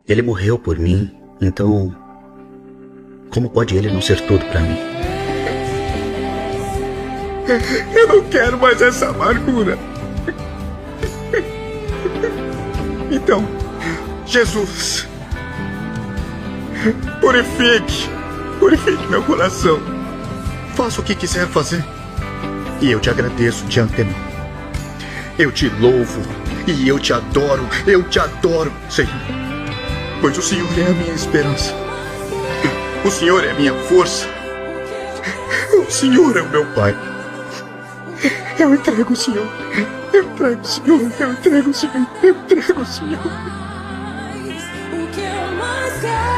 Ele morreu por mim, então como pode ele não ser tudo pra mim? Eu não quero mais essa amargura. Então, Jesus, purifique meu coração. Faça o que quiser fazer. E eu te agradeço de antemão. Eu te louvo e eu te adoro, Senhor. Pois o Senhor é a minha esperança. O Senhor é a minha força. O Senhor é o meu Pai. Eu entrego o Senhor. Eu entrego o Senhor. Eu entrego o Senhor. Eu entrego o Senhor. O que eu mais quero